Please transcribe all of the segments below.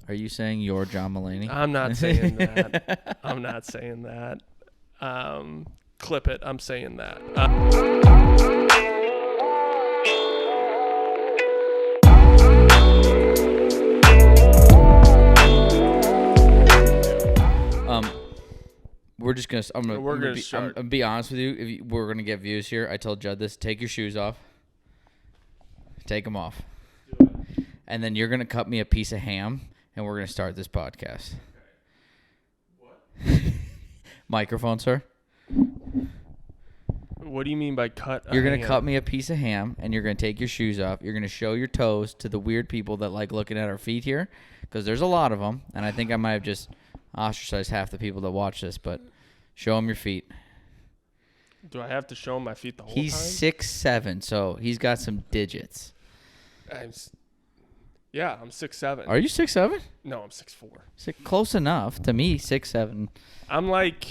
Are you saying you're John Mulaney? I'm not saying that. I'm not saying that. Clip it. I'm saying that. We're just gonna. I'm gonna start. be honest with you. We're gonna get views here. I told Judd this. Take your shoes off. Take them off. And then you're gonna cut me a piece of ham, and we're gonna start this podcast. What? Microphone, sir. What do you mean by cut? You're gonna cut me a piece of ham, and you're gonna take your shoes off. You're gonna show your toes to the weird people that like looking at our feet here, because there's a lot of them, and I think I might have just ostracized half the people that watch this. But show them your feet. Do I have to show him my feet the whole He's time? 6'7", so he's got some digits. I'm 6'7". Are you 6'7"? No, I'm 6'4". Close enough to me. 6'7". I'm like,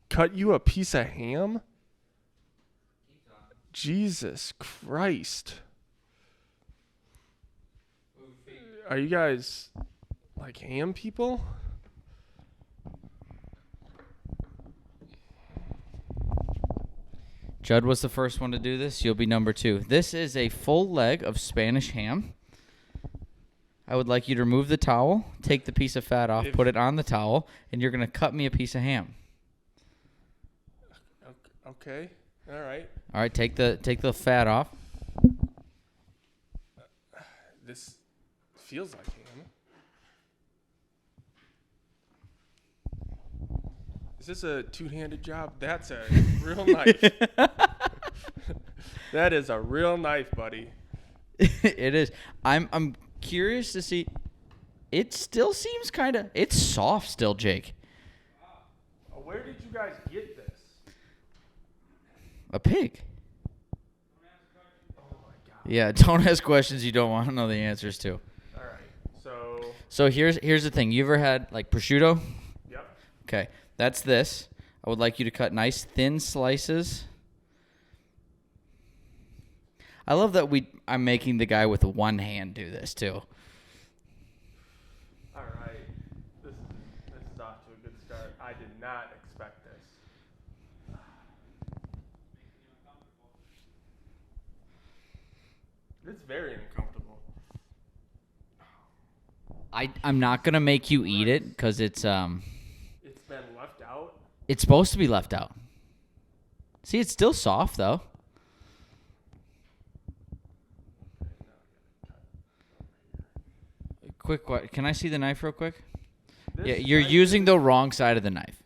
cut you a piece of ham? Jesus Christ. Are you guys like ham people? Judd was the first one to do this. You'll be number 2. This is a full leg of Spanish ham. I would like you to remove the towel, take the piece of fat off, put it on the towel, and you're going to cut me a piece of ham. Okay. All right. All right, take the fat off. This feels like ham. Is this a two-handed job? That's a real knife. That is a real knife, buddy. It is. I'm curious to see. It still seems it's soft still, Jake. Where did you guys get this? A pig. Oh my God. Yeah, don't ask questions you don't want to know the answers to. All right. So here's the thing. You ever had like prosciutto? Yep. Okay, that's this. I would like you to cut nice thin slices. I love that I'm making the guy with one hand do this too. All right. This is off to a good start. I did not expect this. It's very uncomfortable. I'm not gonna make you eat it because it's It's been left out. It's supposed to be left out. See, it's still soft though. Quick, can I see the knife real quick? Yeah, you're using the wrong side of the knife.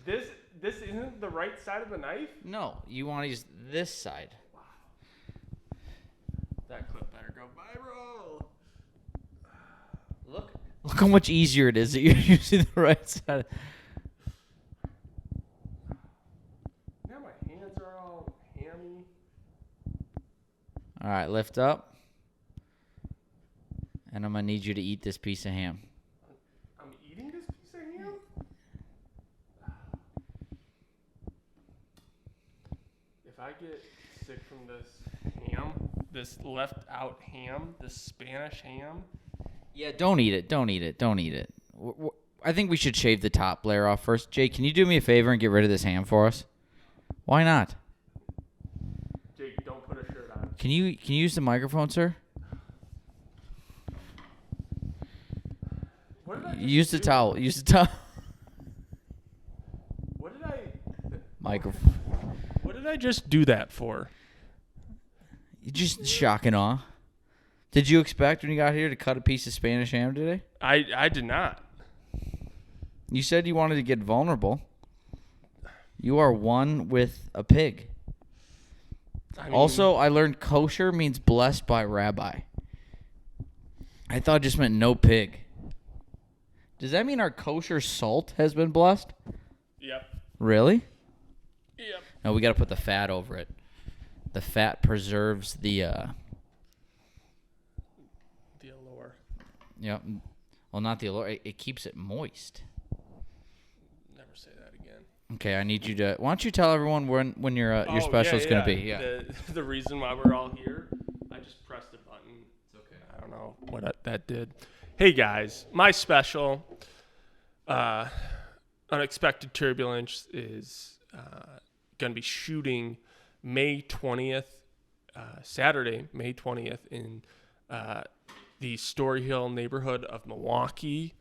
This isn't the right side of the knife? No, you want to use this side. Wow. That clip better go viral. Look how much easier it is that you're using the right side. Now my hands are all hammy. All right, lift up. And I'm going to need you to eat this piece of ham. I'm eating this piece of ham? If I get sick from this ham, this left out ham, this Spanish ham. Yeah, don't eat it. Don't eat it. I think we should shave the top layer off first. Jake, can you do me a favor and get rid of this ham for us? Why not? Jake, don't put a shirt on. Can you use the microphone, sir? What did I just Use the do? towel. Use the towel. What did I... Microphone. What did I just do that for? You're just shock and awe. Did you expect when you got here to cut a piece of Spanish ham today? I did not. You said you wanted to get vulnerable. You are one with a pig. I mean, Also, I learned kosher means blessed by rabbi. I thought it just meant no pig. Does that mean our kosher salt has been blessed? Yep. Really? Yep. No, we got to put the fat over it. The fat preserves the... The allure. Yep. Well, not the allure. It keeps it moist. Never say that again. Okay, I need you to... Why don't you tell everyone when your special is going to be? Yeah. The reason why we're all here, I just pressed a button. It's okay. I don't know what that did. Hey guys, my special Unexpected Turbulence is going to be shooting May 20th, Saturday, May 20th in the Story Hill neighborhood of Milwaukee.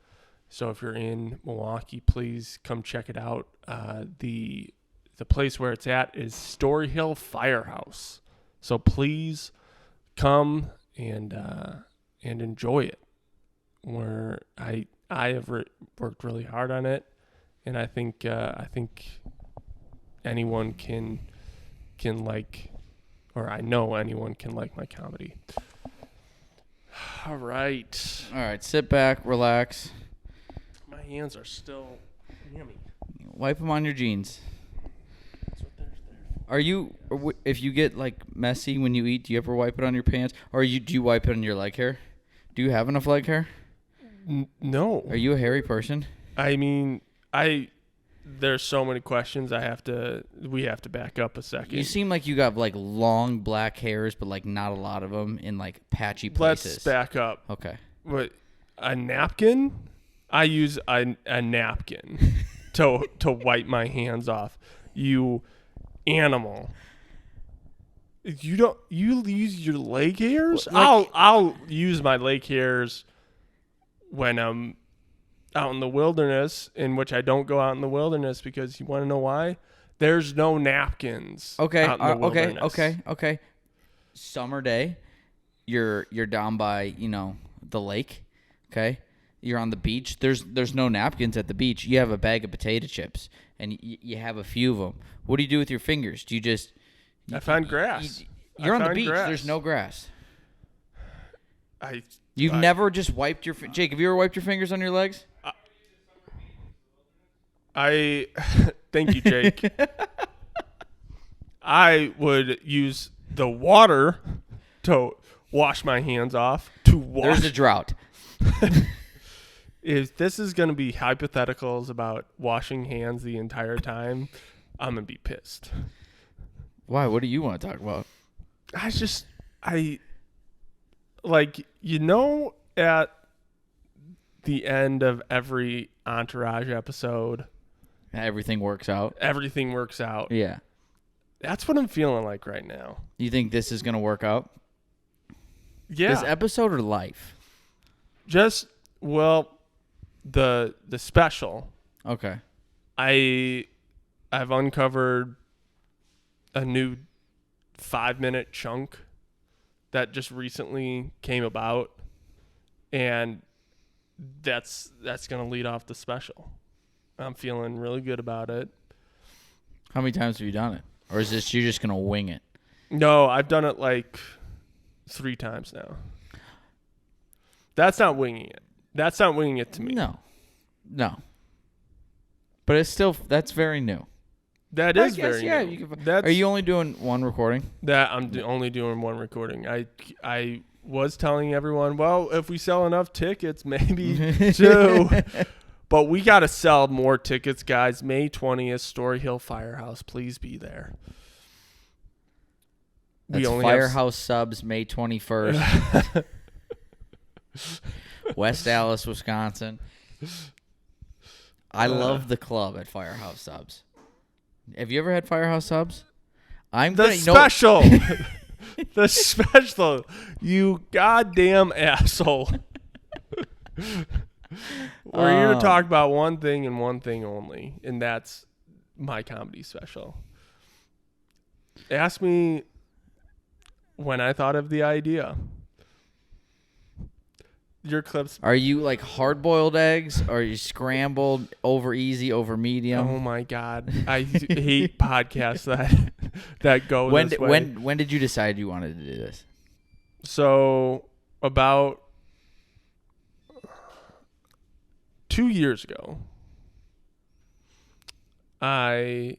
So if you're in Milwaukee, please come check it out. The place where it's at is Story Hill Firehouse. So please come and enjoy it. Where I have worked really hard on it, and I think anyone can like, or I know anyone can like my comedy. All right. Sit back, relax. My hands are still yummy. Wipe them on your jeans. That's what they're there. Are you, if you get like messy when you eat, do you ever wipe it on your pants, or do you wipe it on your leg hair? Do you have enough leg hair? No. Are you a hairy person? I mean, there's so many questions we have to back up a second. You seem like you got like long black hairs, but like not a lot of them in like patchy places. Let's back up. Okay. What, a napkin? I use a napkin to wipe my hands off. You animal. You use your leg hairs? Like, I'll use my leg hairs when I'm out in the wilderness, in which I don't go out in the wilderness because you want to know why? There's no napkins. Okay. Out in the wilderness. Okay. Summer day, you're down by, the lake. Okay. You're on the beach. There's no napkins at the beach. You have a bag of potato chips and you have a few of them. What do you do with your fingers? Do you just... I find grass. You're on the beach. There's no grass. You've I- never just wiped your... Jake, have you ever wiped your fingers on your legs? Thank you, Jake. I would use the water to wash my hands off. There's a drought. If this is going to be hypotheticals about washing hands the entire time, I'm going to be pissed. Why? What do you want to talk about? At the end of every Entourage episode, Everything works out. everything works out. Yeah. That's what I'm feeling like right now. You think this is going to work out? Yeah. This episode or life? The special. Okay. I've uncovered a new 5-minute chunk that just recently came about, and that's going to lead off the special. I'm feeling really good about it. How many times have you done it? Or is this you're just going to wing it? No, I've done it like 3 times now. That's not winging it. That's not winging it to me. No. But it's still, that's very new. That is very new. You can, are you only doing one recording? That I'm only doing one recording. I was telling everyone, well, if we sell enough tickets, maybe 2. But we got to sell more tickets, guys. May 20th, Story Hill Firehouse. Please be there. That's Firehouse Subs, May 21st. West Allis, Wisconsin. I love the club at Firehouse Subs. Have you ever had Firehouse Subs? Special. The special. You goddamn asshole. We're here to talk about one thing and one thing only, and that's my comedy special. Ask me when I thought of the idea. Your clips. Are you like hard-boiled eggs? Or are you scrambled, over easy, over medium? Oh my God, I hate podcasts that go this way. When did you decide you wanted to do this? So about 2 years ago, I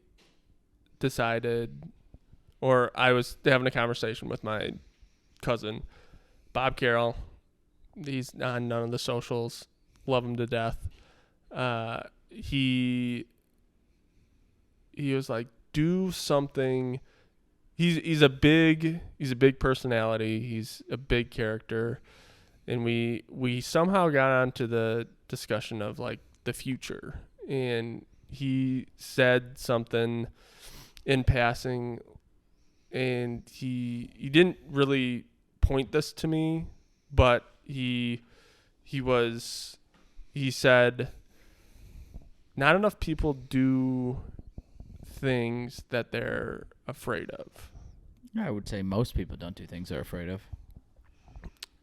decided, or I was having a conversation with my cousin, Bob Carroll. He's on none of the socials. Love him to death. He was like, do something. He's a big personality. He's a big character, and we somehow got onto the discussion of like the future, and he said something in passing, and he didn't really point this to me, but he said, not enough people do things that they're afraid of. I would say most people don't do things they're afraid of.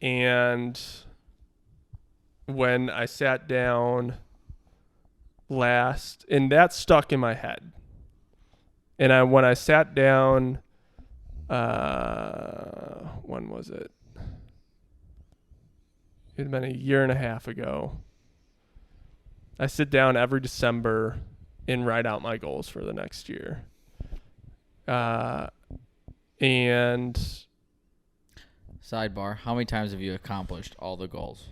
And when I sat down last, and that stuck in my head. And when I sat down, when was it? It had been a year and a half ago. I sit down every December and write out my goals for the next year. And Sidebar, how many times have you accomplished all the goals?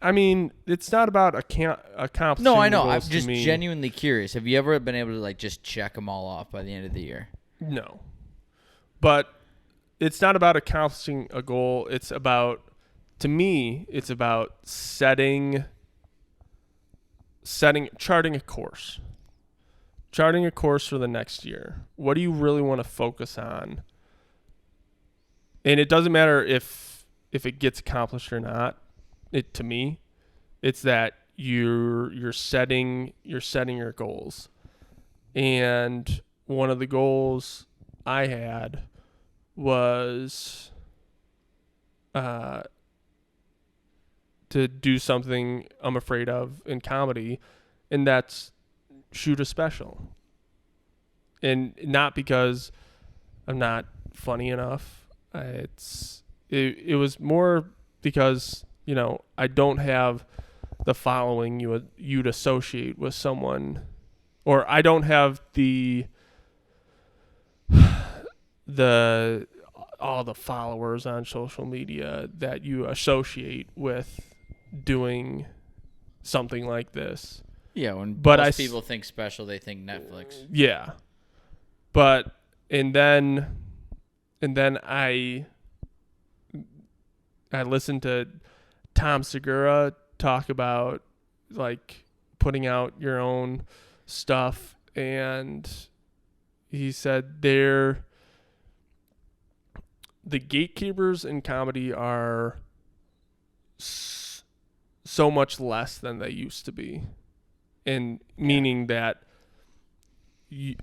I mean, it's not about accomplishing. No, I know. the I'm goals just to me. genuinely curious. Have you ever been able to like just check them all off by the end of the year? No. But it's not about accomplishing a goal. It's about, to me, it's about charting a course. Charting a course for the next year. What do you really want to focus on? And it doesn't matter if it gets accomplished or not. To me, it's that you're setting your goals. And one of the goals I had was to do something I'm afraid of in comedy, and that's shoot a special. And not because I'm not funny enough. It was more because, you know, I don't have the following you'd associate with someone, or I don't have all the followers on social media that you associate with doing something like this. Yeah, when But most people think special, they think Netflix. Yeah. But and then I listened to Tom Segura talk about like putting out your own stuff, and he said the gatekeepers in comedy are so much less than they used to be, and meaning that you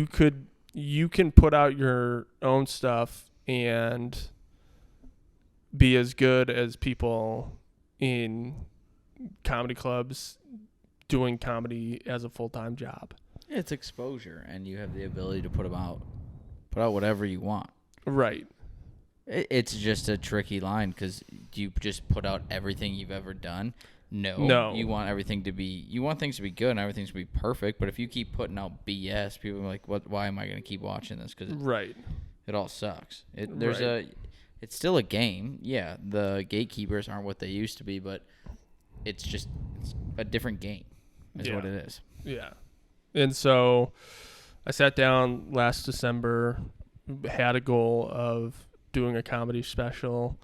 can put out your own stuff and be as good as people in comedy clubs doing comedy as a full-time job. It's exposure, and you have the ability to put out whatever you want. Right. It's just a tricky line, because do you just put out everything you've ever done? No. You want things to be good and everything to be perfect. But if you keep putting out BS, people are like, why am I going to keep watching this? Because right. It all sucks. It's still a game. Yeah, the gatekeepers aren't what they used to be, but it's a different game is what it is. Yeah. And so I sat down last December, had a goal of doing a comedy special,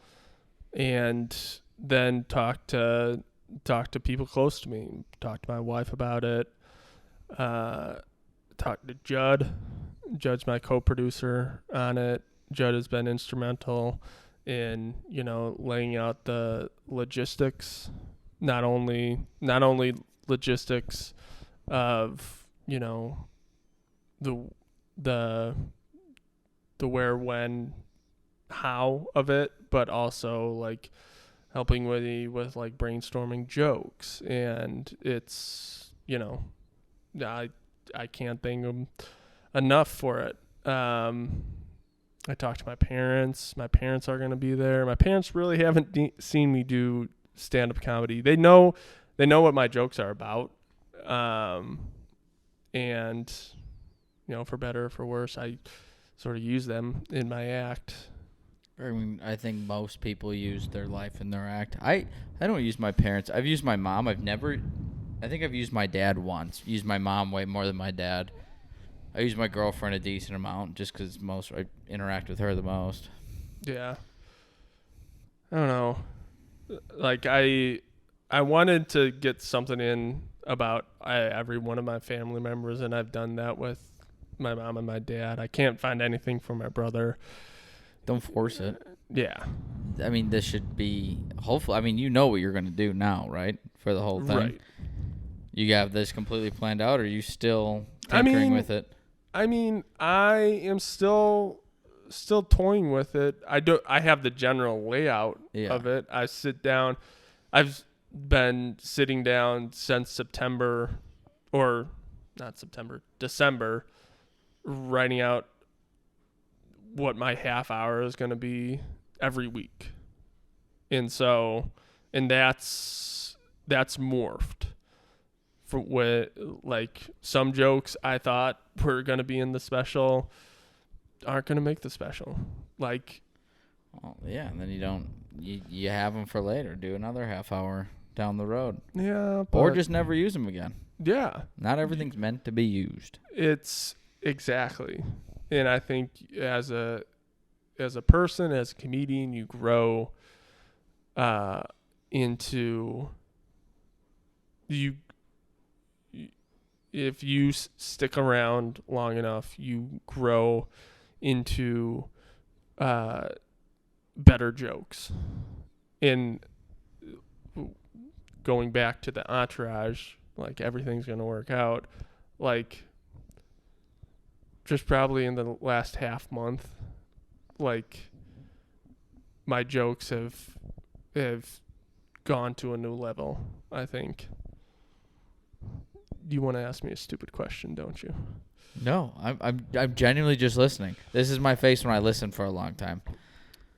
and then talked to people close to me, talked to my wife about it, talked to Judd. Judd's my co-producer on it. Judd has been instrumental in, you know, laying out the logistics, not only logistics of, you know, the where, when, how of it, but also like helping with like brainstorming jokes. And it's, you know, I can't thank him enough for it. I talked to my parents. My parents are going to be there. My parents really haven't seen me do stand-up comedy. They know what my jokes are about. And, you know, for better or for worse, I sort of use them in my act. I mean, I think most people use their life in their act. I don't use my parents. I've used my mom. I think I've used my dad once. Used my mom way more than my dad. I use my girlfriend a decent amount just because I interact with her the most. Yeah. I don't know. Like I wanted to get something in about every one of my family members, and I've done that with my mom and my dad. I can't find anything for my brother. Don't force it. Yeah. I mean, this should be hopefully. I mean, you know what you're going to do now, right? For the whole thing. Right. You have this completely planned out, or are you still tinkering with it? I mean, I am still toying with it. I have the general layout of it. I sit down. I've been sitting down since December, writing out what my half hour is going to be every week. And that's morphed. For what, like, some jokes I thought were going to be in the special aren't going to make the special. Like, well, yeah, and then you have them for later. Do another half hour down the road. Yeah, or just never use them again. Yeah. Not everything's meant to be used. It's exactly. And I think as a person, as a comedian, you grow into if you stick around long enough, you grow into better jokes. In going back to the entourage, like, everything's going to work out. Like, just probably in the last half month, like, my jokes have gone to a new level, I think. You want to ask me a stupid question, don't you? No, I'm genuinely just listening. This is my face when I listen for a long time.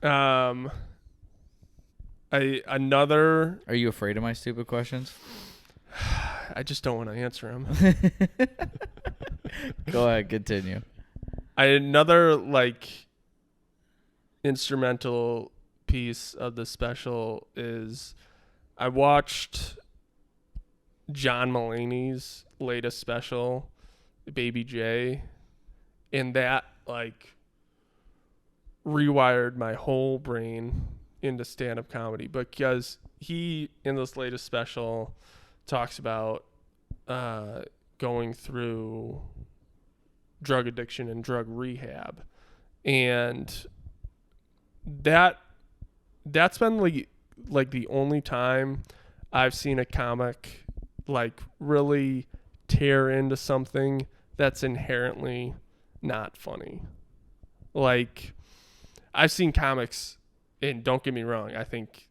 Are you afraid of my stupid questions? I just don't want to answer them. Go ahead, continue. Another, like, instrumental piece of the special is I watched John Mulaney's latest special, Baby J, and that, like, rewired my whole brain into stand-up comedy, because he, in this latest special, talks about going through drug addiction and drug rehab, and that's been like the only time I've seen a comic, like, really tear into something that's inherently not funny. Like, I've seen comics, and don't get me wrong, I think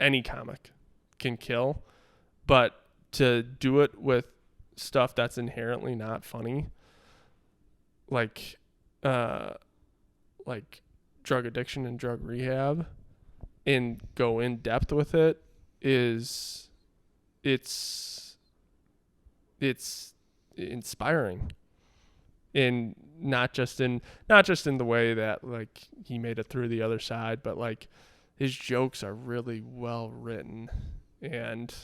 any comic can kill, but to do it with stuff that's inherently not funny, like drug addiction and drug rehab, and go in depth with it, it's inspiring. And not just in the way that, like, he made it through the other side, but, like, his jokes are really well written. And,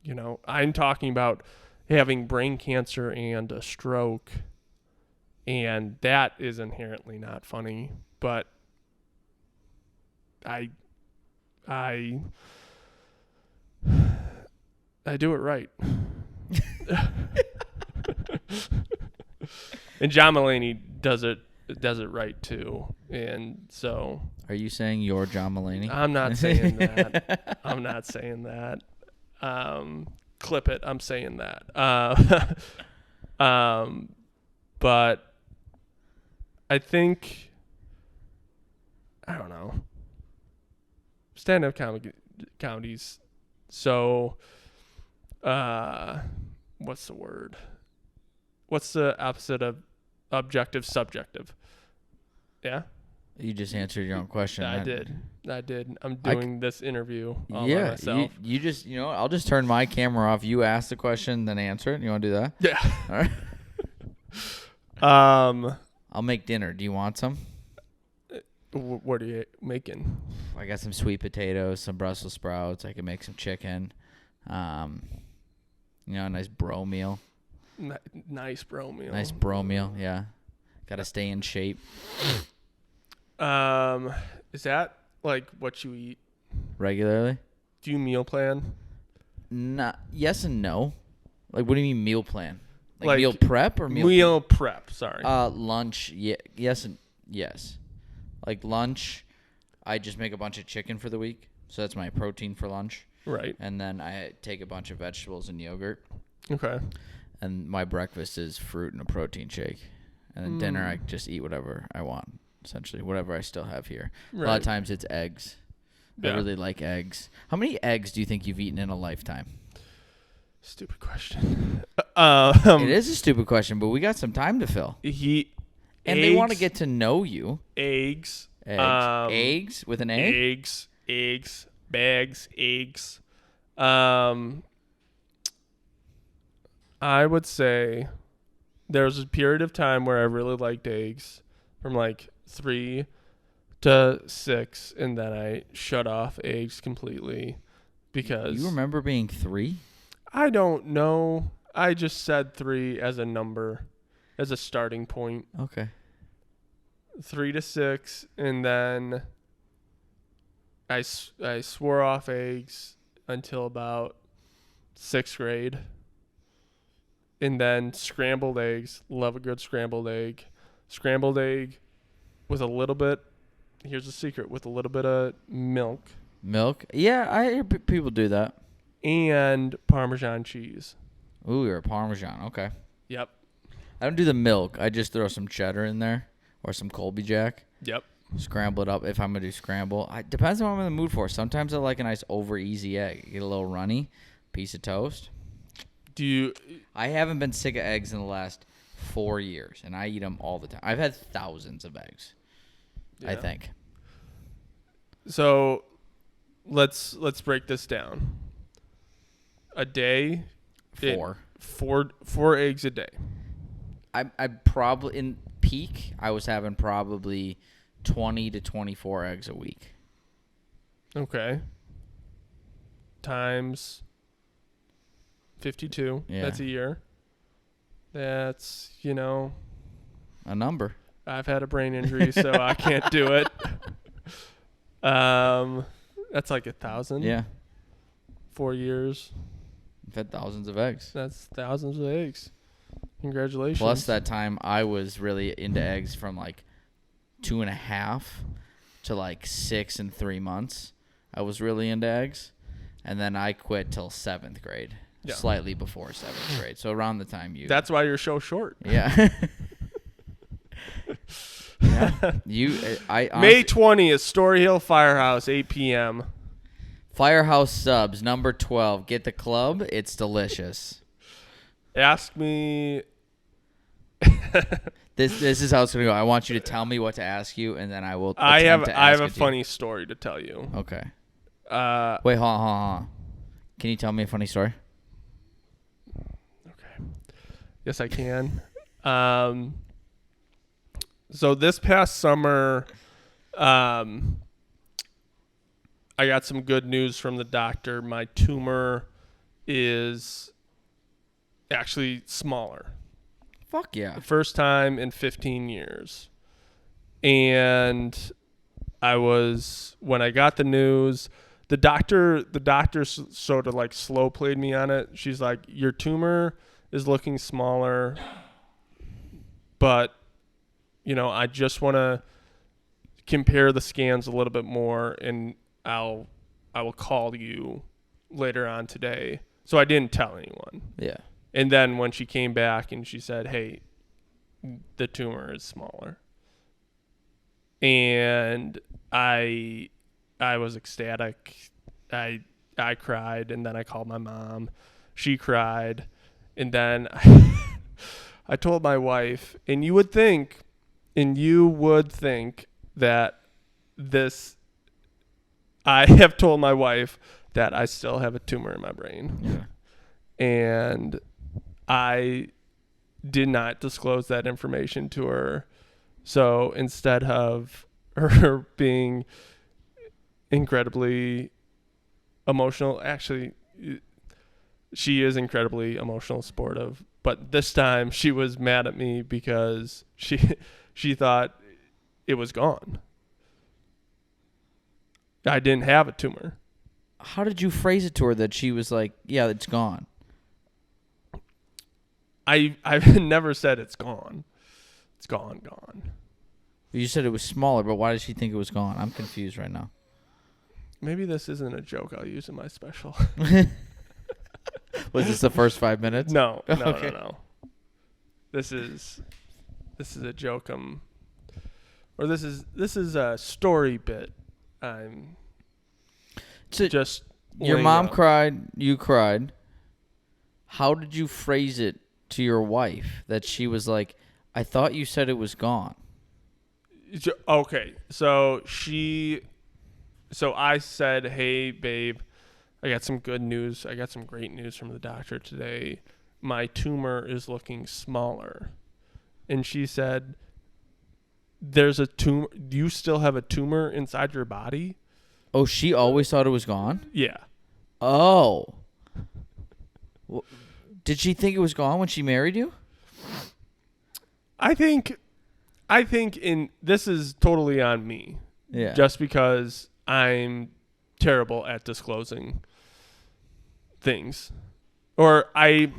you know, I'm talking about having brain cancer and a stroke, and that is inherently not funny, but I do it right. And John Mulaney does it right too. And so, are you saying you're John Mulaney? I'm not saying that. I'm not saying that. Clip it. I'm saying that. But I think, I don't know, stand-up comedies. So, what's the word? What's the opposite of objective? Subjective. Yeah? You just answered your own question. I did. I'm doing this interview all by myself. You just, I'll just turn my camera off. You ask the question, then answer it. You want to do that? Yeah. All right. I'll make dinner. Do you want some? What are you making? I got some sweet potatoes, some Brussels sprouts. I can make some chicken. A nice bro meal. Nice bro meal. Nice bro meal, yeah. Got to stay in shape. Is that like what you eat? Regularly? Do you meal plan? Not yes and no. Like, what do you mean meal plan? Like Like meal prep or meal prep? Sorry. Lunch. Yeah, yes and yes. Like lunch, I just make a bunch of chicken for the week, so that's my protein for lunch. Right. And then I take a bunch of vegetables and yogurt. Okay. And my breakfast is fruit and a protein shake. And then dinner, I just eat whatever I want, essentially, whatever I still have here. Right. A lot of times it's eggs. Yeah. I really like eggs. How many eggs do you think you've eaten in a lifetime? Stupid question. It is a stupid question, but we got some time to fill. And they want to get to know you. Eggs. Eggs with an A? Bags, eggs. I would say there was a period of time where I really liked eggs from like 3 to 6, and then I shut off eggs completely because... You remember being 3? I don't know. I just said 3 as a number, as a starting point. Okay. 3 to 6, and then I swore off eggs until about 6th grade. And then scrambled eggs. Love a good scrambled egg. Scrambled egg with a little bit, here's the secret, with a little bit of milk. Milk? Yeah, I hear people do that. And Parmesan cheese. Ooh, you're a Parmesan. Okay. Yep. I don't do the milk. I just throw some cheddar in there or some Colby Jack. Yep. Scramble it up if I'm going to do scramble. It depends on what I'm in the mood for. Sometimes I like a nice over easy egg. Get a little runny, piece of toast. I haven't been sick of eggs in the last 4 years, and I eat them all the time. I've had thousands of eggs, I think. So let's break this down. A day, 4. Four eggs a day. I probably, in peak, I was having probably 20 to 24 eggs a week. Okay. Times 52. Yeah. That's a year. That's, a number. I've had a brain injury, so I can't do it. That's like 1,000. Yeah. 4 years. I've had thousands of eggs. That's thousands of eggs. Congratulations. Plus that time I was really into eggs from like 2.5 to like 6 in 3 months. I was really into eggs. And then I quit till 7th grade. Yeah. Slightly before 7th grade. So around the time you... That's why you're so short. Yeah. Yeah. I honestly, May 20th, Story Hill Firehouse, 8 p.m. Firehouse subs, number 12. Get the club. It's delicious. Ask me. This is how it's gonna go. I want you to tell me what to ask you, and then I will. I have a funny story to tell you. Okay. Wait, hold on. Can you tell me a funny story? Okay. Yes, I can. So this past summer, I got some good news from the doctor. My tumor is actually smaller. Fuck yeah. The first time in 15 years. And when I got the news, the doctor sort of like slow played me on it. She's like, your tumor is looking smaller, but I just want to compare the scans a little bit more, and I will call you later on today. So I didn't tell anyone. Yeah. And then when she came back and she said, hey, the tumor is smaller. And I was ecstatic. I cried, and then I called my mom. She cried. And then I told my wife, and you would think that I have told my wife that I still have a tumor in my brain. Yeah. And I did not disclose that information to her. So instead of her being incredibly emotional, actually, she is incredibly emotional, sportive. But this time she was mad at me because she thought it was gone. I didn't have a tumor. How did you phrase it to her that she was like, yeah, it's gone? I've never said it's gone. It's gone. You said it was smaller, but why did she think it was gone? I'm confused right now. Maybe this isn't a joke I'll use in my special. Was this the first 5 minutes? No. Okay. No. This is a joke. This is a story bit. I'm just your laying mom out. cried, you cried. How did you phrase it to your wife that she was like, I thought you said it was gone? Okay, so I said, hey, babe, I got some good news. I got some great news from the doctor today. My tumor is looking smaller. And she said, there's a tumor. Do you still have a tumor inside your body? Oh, she always thought it was gone? Yeah. Oh. Did she think it was gone when she married you? I think this is totally on me. Yeah. Just because I'm terrible at disclosing things. Or I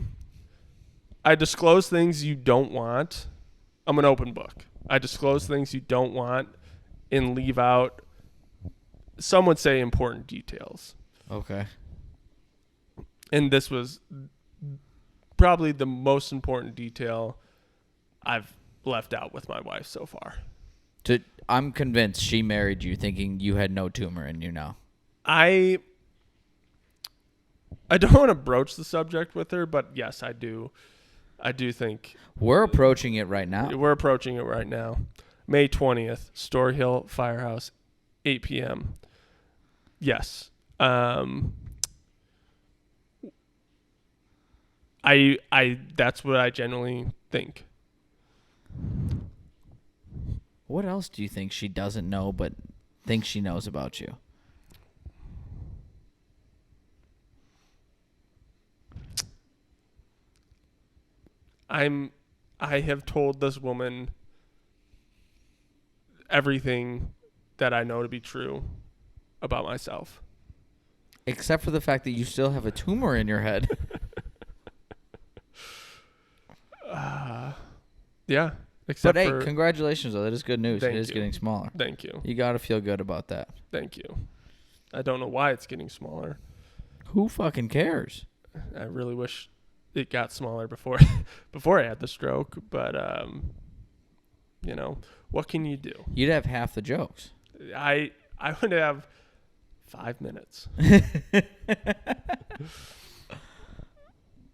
disclose things you don't want. I'm an open book. I disclose things you don't want and leave out, some would say, important details. Okay. And this was probably the most important detail I've left out with my wife so far. I'm convinced she married you thinking you had no tumor in you now. I don't want to broach the subject with her, but yes, I do. I do think We're approaching it right now. we're approaching it right now. May 20th, Story Hill Firehouse, 8 p.m. Yes. That's what I genuinely think. What else do you think she doesn't know but thinks she knows about you? I have told this woman everything that I know to be true about myself. Except for the fact that you still have a tumor in your head. Yeah. Except But hey, for, congratulations though. That is good news. Thank It is you. getting smaller. Thank you. You got to feel good about that. Thank you. I don't know why it's getting smaller. Who fucking cares? I really wish it got smaller before I had the stroke, but what can you do? You'd have half the jokes. I would have 5 minutes.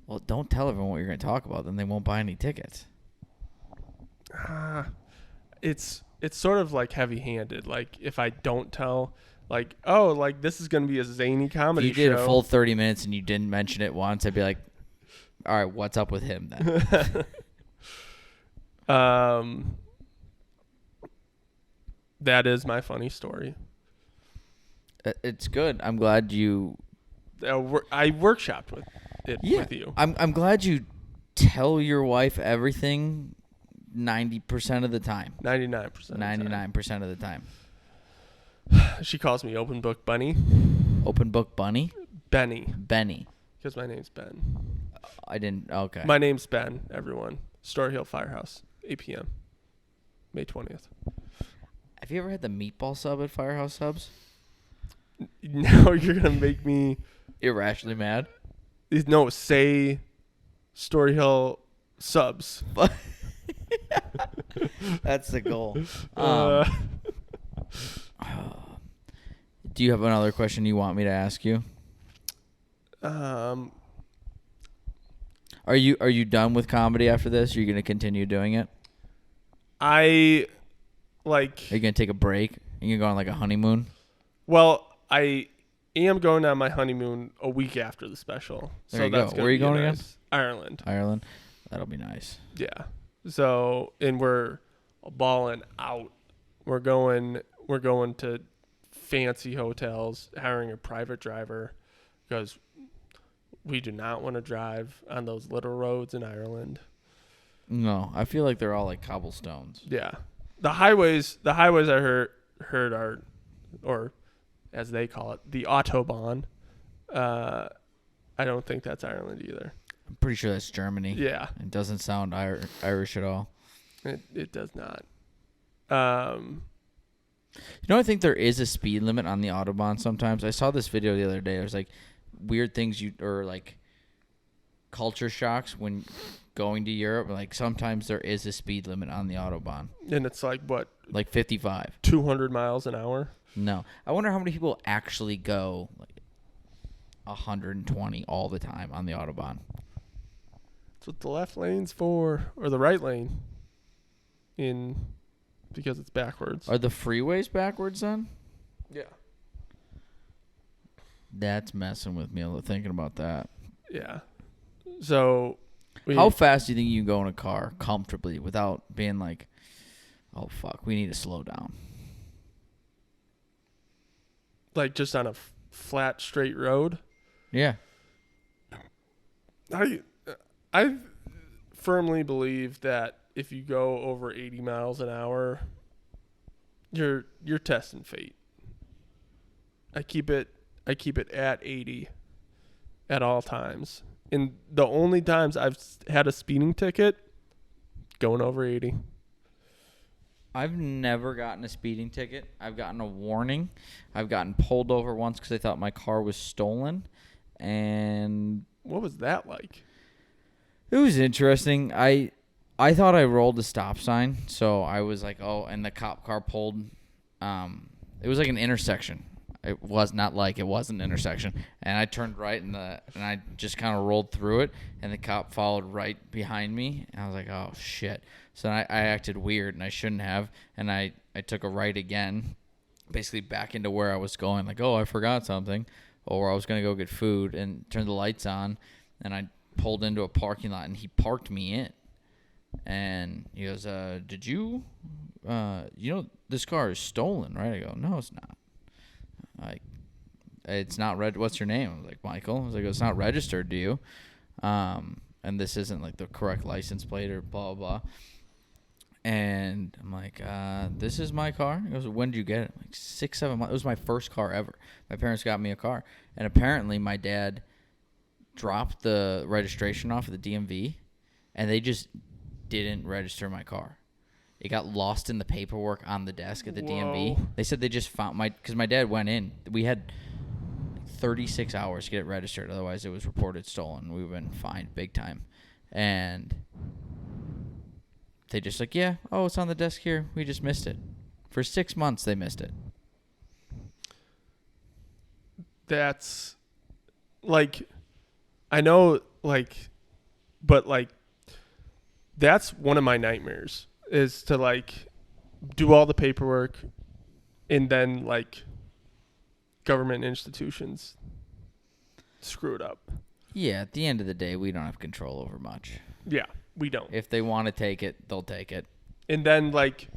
Well, don't tell everyone what you're going to talk about. Then they won't buy any tickets. It's sort of like heavy-handed. Like if I don't tell, like, oh, like this is going to be a zany comedy If you did show. a full 30 minutes and you didn't mention it once, I'd be like, all right, what's up with him then? That is my funny story. It's good. I'm glad you... I workshopped with you. I'm glad you tell your wife everything 90% of the time. 99%. 99% of the time. She calls me Open Book Bunny. Open book bunny? Benny. Benny. Because my name's Ben. I didn't... Okay. My name's Ben, everyone. Story Hill Firehouse, 8 p.m. May 20th. Have you ever had the meatball sub at Firehouse Subs? Now you're going to make me... Irrationally mad? No, say Story Hill Subs. That's the goal. Do you have another question you want me to ask you? Um, Are you done with comedy after this? Are you going to continue doing it? I Are you going to take a break? Are you going to go on like a honeymoon? Well, I am going on my honeymoon a week after the special. There you go. Where are you going again? Ireland. Ireland? That'll be nice. Yeah. So, and we're balling out. We're going to fancy hotels, hiring a private driver because we do not want to drive on those little roads in Ireland. No, I feel like they're all like cobblestones. Yeah. The highways I heard are, or as they call it, the Autobahn. I don't think that's Ireland either. I'm pretty sure that's Germany. Yeah. It doesn't sound Irish at all. It does not. You know, I think there is a speed limit on the Autobahn sometimes. I saw this video the other day. It was like weird things or like culture shocks when going to Europe. Like sometimes there is a speed limit on the Autobahn. And it's like what? Like 55. 200 miles an hour? No. I wonder how many people actually go like 120 all the time on the Autobahn. That's what the left lane's for, or the right lane. Because it's backwards. Are the freeways backwards then? Yeah. That's messing with me thinking about that. Yeah. So how fast do you think you can go in a car comfortably without being like, oh fuck, we need to slow down? Like just on a flat straight road? Yeah. I firmly believe that if you go over 80 miles an hour, you're testing fate. I keep it at 80 at all times. And the only times I've had a speeding ticket, going over 80. I've never gotten a speeding ticket. I've gotten a warning. I've gotten pulled over once because I thought my car was stolen. And what was that like? It was interesting. I thought I rolled a stop sign, so I was like, oh, and the cop car pulled. It was like an intersection. It was not like it was an intersection, and I turned right and I just kind of rolled through it, and the cop followed right behind me, and I was like, oh shit. So I acted weird, and I shouldn't have, and I took a right again, basically back into where I was going, like, oh, I forgot something, or I was gonna go get food, and turned the lights on, and I pulled into a parking lot, and he parked me in. And he goes, did you this car is stolen, right? I go, no, it's not. Like, it's not what's your name? I was like, Michael. I was like, it's not registered to you. And this isn't like the correct license plate or blah, blah, blah. And I'm like, this is my car? He goes, when did you get it? I'm like 6-7 months. It was my first car ever. My parents got me a car. And apparently my dad dropped the registration off at the DMV, and they just didn't register my car. It got lost in the paperwork on the desk at the DMV. They said they just found because my dad went in. We had 36 hours to get it registered. Otherwise, it was reported stolen. We've been fined big time. And they just like, yeah, oh, it's on the desk here. We just missed it. For 6 months, they missed it. That's like, I know, like, but like, that's one of my nightmares, is to like do all the paperwork and then like government institutions screw it up. Yeah, at the end of the day, we don't have control over much. Yeah, we don't. If they want to take it, they'll take it. And then like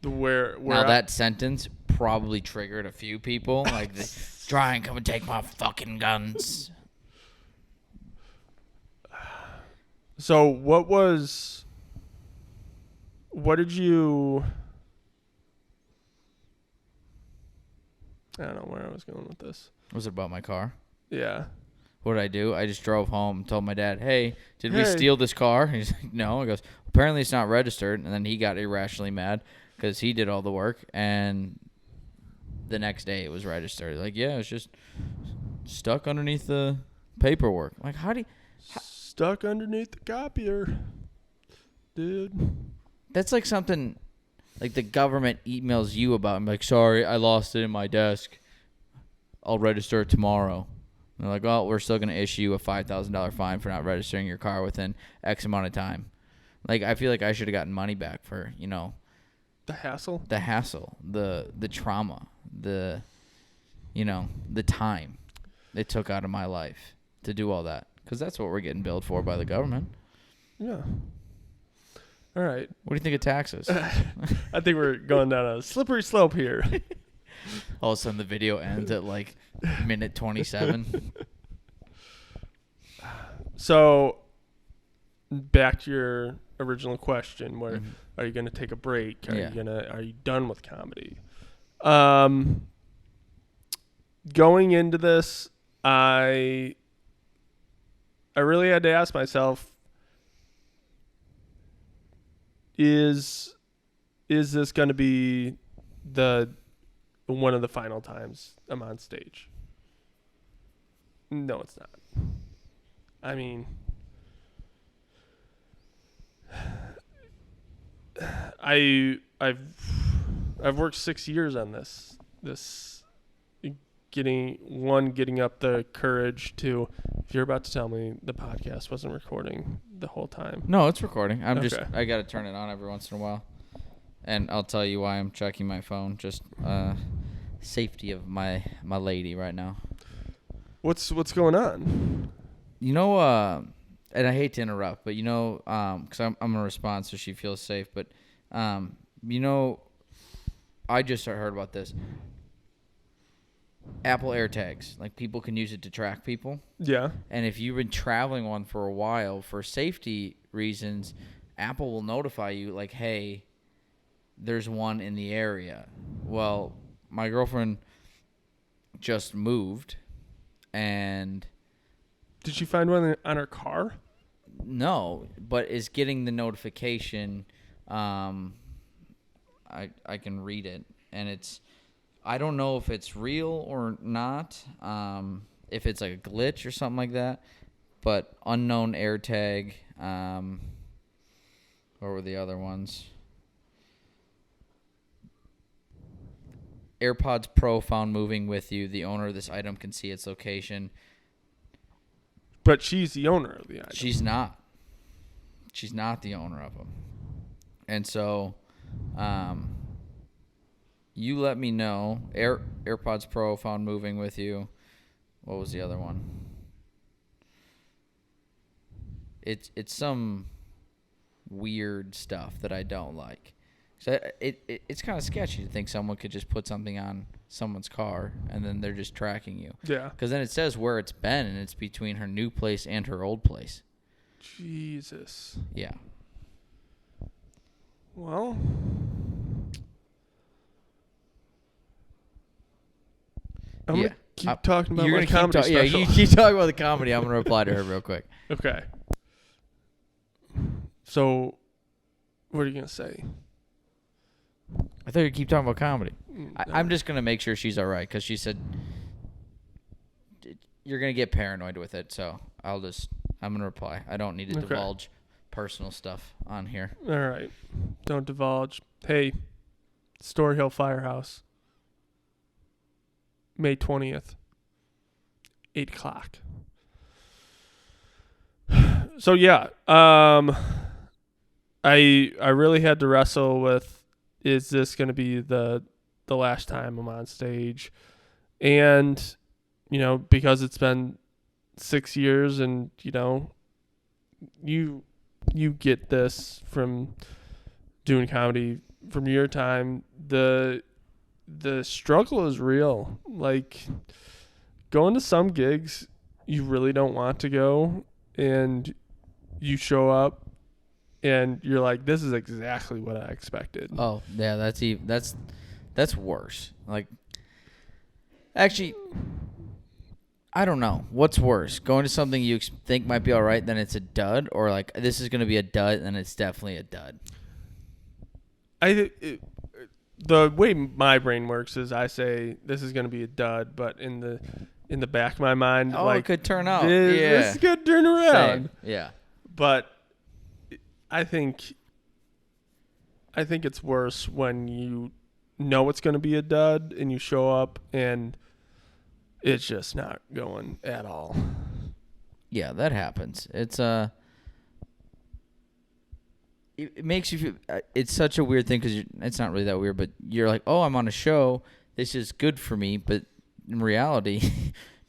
where now that sentence probably triggered a few people, like try and come and take my fucking guns. So what did you, I don't know where I was going with this. Was it about my car? Yeah. What did I do? I just drove home and told my dad, hey, did we steal this car? He's like, no. He goes, apparently it's not registered. And then he got irrationally mad because he did all the work. And the next day it was registered. Like, yeah, it's just stuck underneath the paperwork. I'm like, how do you... Stuck underneath the copier, dude. That's like something like the government emails you about. I'm like, sorry, I lost it in my desk. I'll register it tomorrow. And they're like, well, we're still going to issue you a $5,000 fine for not registering your car within X amount of time. Like, I feel like I should have gotten money back for, the hassle, the trauma, the time it took out of my life to do all that. Because that's what we're getting billed for by the government. Yeah. All right. What do you think of taxes? I think we're going down a slippery slope here. All of a sudden the video ends at like minute 27. So back to your original question, where are you going to take a break? Are you done with comedy? going into this, I really had to ask myself, is this going to be one of the final times I'm on stage? No, it's not. I mean, I've worked 6 years on this getting up the courage to, if you're about to tell me the podcast wasn't recording the whole time. No, it's recording. I got to turn it on every once in a while. And I'll tell you why I'm checking my phone. Just safety of my lady right now. What's going on? You know, and I hate to interrupt, but you know, because I'm gonna respond so she feels safe. But you know, I just heard about this. Apple AirTags, like people can use it to track people. Yeah. And if you've been traveling one for a while, for safety reasons, Apple will notify you, like, hey, there's one in the area. Well, my girlfriend just moved, and did she find one on her car? No, but is getting the notification. I can read it, and it's, I don't know if it's real or not, if it's like a glitch or something like that, but unknown AirTag. What were the other ones? AirPods Pro found moving with you. The owner of this item can see its location. But she's the owner of the item. She's not. She's not the owner of them. And so, you let me know. AirPods Pro found moving with you. What was the other one? It's some weird stuff that I don't like. So it's kind of sketchy to think someone could just put something on someone's car and then they're just tracking you. Yeah. Because then it says where it's been, and it's between her new place and her old place. Jesus. Yeah. Well, I'm going to keep talking about my comedy special. Yeah, you keep talking about the comedy. I'm going to reply to her real quick. Okay. So, what are you going to say? I thought you'd keep talking about comedy. I'm just going to make sure she's all right, because she said you're going to get paranoid with it, so I'm going to reply. I don't need to divulge personal stuff on here. All right. Don't divulge. Hey, Story Hill Firehouse, May 20th, 8 o'clock. So, yeah, I really had to wrestle with, is this going to be the last time I'm on stage? And, you know, because it's been 6 years, and, you know, you get this from doing comedy from your time, the struggle is real. Like, going to some gigs you really don't want to go, and you show up and you're like, this is exactly what I expected. Oh, yeah, that's worse. Like, actually, I don't know. What's worse? Going to something you think might be all right, then it's a dud, or like, this is going to be a dud, and it's definitely a dud? The way my brain works is I say this is going to be a dud, but in the back of my mind, like, it could turn out. This could turn around. Same. Yeah. But I think it's worse when you know it's going to be a dud and you show up and it's just not going at all. Yeah, that happens. It's it makes you feel. It's such a weird thing, because it's not really that weird, but you're like, oh, I'm on a show. This is good for me, but in reality,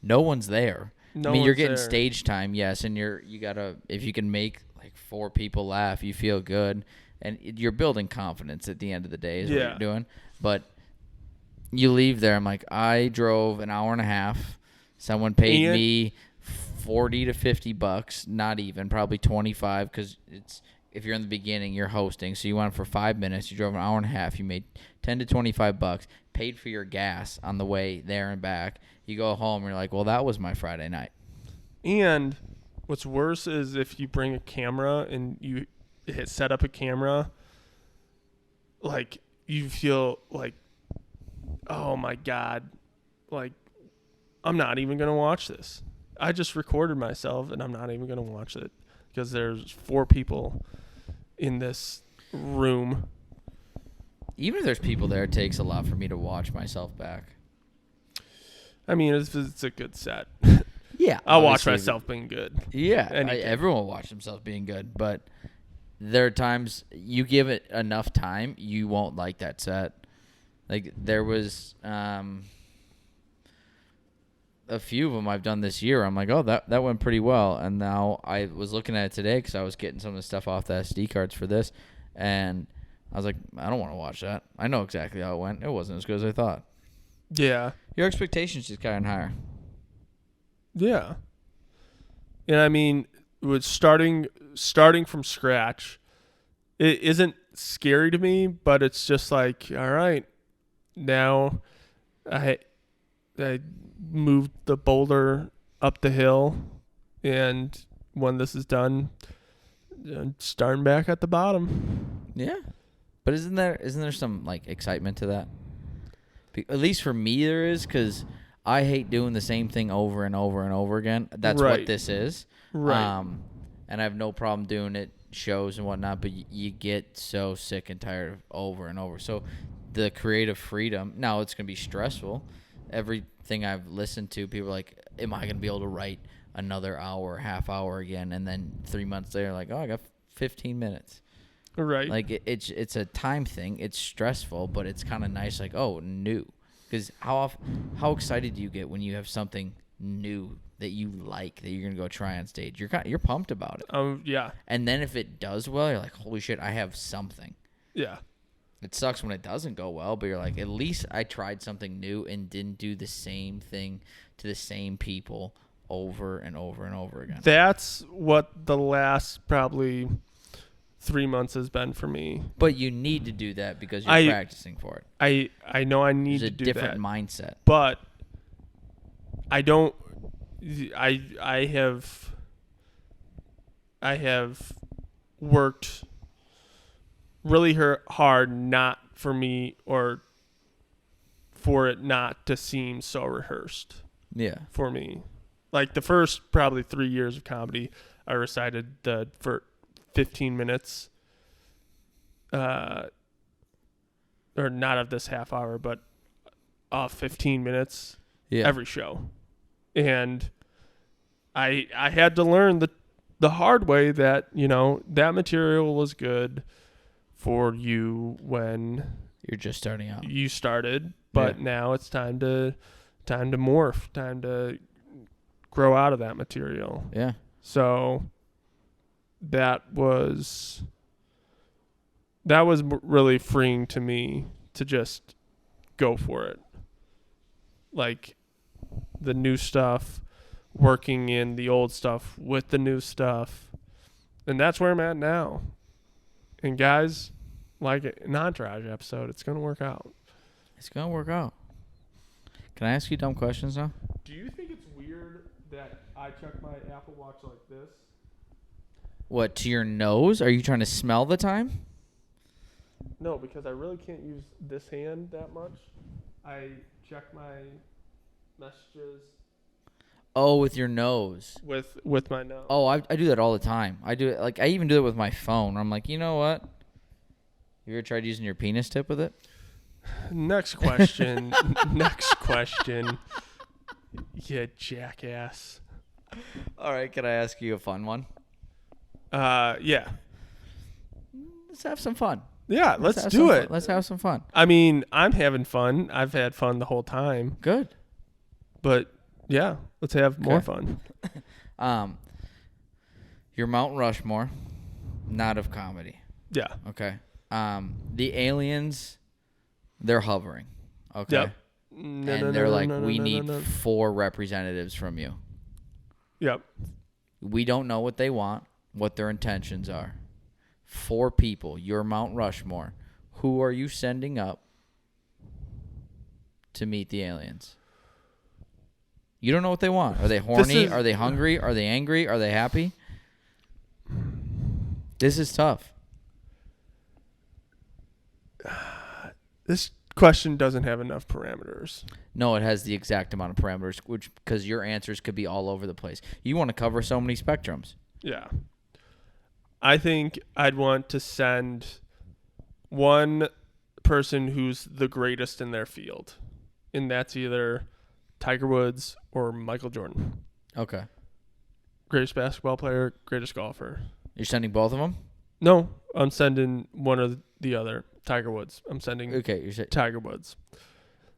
no one's there. I mean, you're getting stage time, yes, and you gotta, if you can make like 4 people laugh, you feel good, and you're building confidence at the end of the day is what you're doing. But you leave there, I'm like, I drove an hour and a half. Someone paid me $40 to $50, not even, probably $25, because if you're in the beginning, you're hosting, so you went for 5 minutes, you drove an hour and a half, you made $10 to $25, paid for your gas on the way there and back. You go home, and you're like, well, that was my Friday night. And what's worse is if you bring a camera and you set up a camera, like you feel like, oh my God, like I'm not even going to watch this. I just recorded myself and I'm not even going to watch it because there's 4 people in this room. Even if there's people there, it takes a lot for me to watch myself back. I mean, it's a good set. Yeah. I'll watch myself being good. Yeah. Everyone will watch themselves being good, but there are times you give it enough time, you won't like that set. Like there was a few of them I've done this year. I'm like, oh, that went pretty well. And now I was looking at it today because I was getting some of the stuff off the SD cards for this, and I was like, I don't want to watch that. I know exactly how it went. It wasn't as good as I thought. Yeah. Your expectations just got higher. Yeah. And I mean, with starting from scratch, it isn't scary to me, but it's just like, all right, now I moved the boulder up the hill, and when this is done, I'm starting back at the bottom. Yeah. But isn't there some like excitement to that? At least for me there is, because I hate doing the same thing over and over and over again. That's right. What this is. Right. And I have no problem doing it, shows and whatnot, but you get so sick and tired of over and over. So the creative freedom, now it's going to be stressful. Everything I've listened to, people are like, am I going to be able to write another hour, half hour again? And then 3 months later, like, oh, I got 15 minutes. Right. Like it's a time thing. It's stressful, but it's kind of nice. Like, oh, new. Because how excited do you get when you have something new that you like that you're gonna go try on stage? You're pumped about it. Yeah. And then if it does well, you're like, holy shit, I have something. Yeah. It sucks when it doesn't go well, but you're like, at least I tried something new and didn't do the same thing to the same people over and over and over again. That's what the last probably 3 months has been for me. But you need to do that because you're practicing for it. I know I need to do that. There's a different mindset. But I don't. I have worked really hard not for me or for it not to seem so rehearsed. Yeah. For me, like the first probably 3 years of comedy, I recited for 15 minutes, or not of this half hour, but 15 minutes every show. And I had to learn the hard way that, that material was good for you when you're just starting out. You started, but now it's time to morph, time to grow out of that material. Yeah. So that was really freeing to me to just go for it. Like the new stuff, working in the old stuff with the new stuff. And that's where I'm at now. And guys, like an Entourage episode, it's going to work out. It's going to work out. Can I ask you dumb questions now? Do you think it's weird that I check my Apple Watch like this? What, to your nose? Are you trying to smell the time? No, because I really can't use this hand that much. I check my messages. Oh, with your nose. With my nose. Oh, I do that all the time. I do it, like, I even do it with my phone. I'm like, you know what? You ever tried using your penis tip with it? Next question. Next question. You jackass. All right, can I ask you a fun one? Yeah. Let's have some fun. Yeah, let's do it. Let's have some fun. I mean, I'm having fun. I've had fun the whole time. Good. But yeah, let's have more fun. Your Mount Rushmore, not of comedy. Yeah. Okay. The aliens, they're hovering. Okay. Yep. And they're like, we need 4 representatives from you. Yep. We don't know what they want, what their intentions are. 4 people, your Mount Rushmore, who are you sending up to meet the aliens? You don't know what they want. Are they horny? Are they hungry? Are they angry? Are they happy? This is tough. This question doesn't have enough parameters. No, it has the exact amount of parameters, which because your answers could be all over the place. You want to cover so many spectrums. Yeah. I think I'd want to send one person who's the greatest in their field, and that's either Tiger Woods or Michael Jordan. Okay. Greatest basketball player, greatest golfer. You're sending both of them? No, I'm sending one or the other. Tiger Woods. I'm sending Tiger Woods.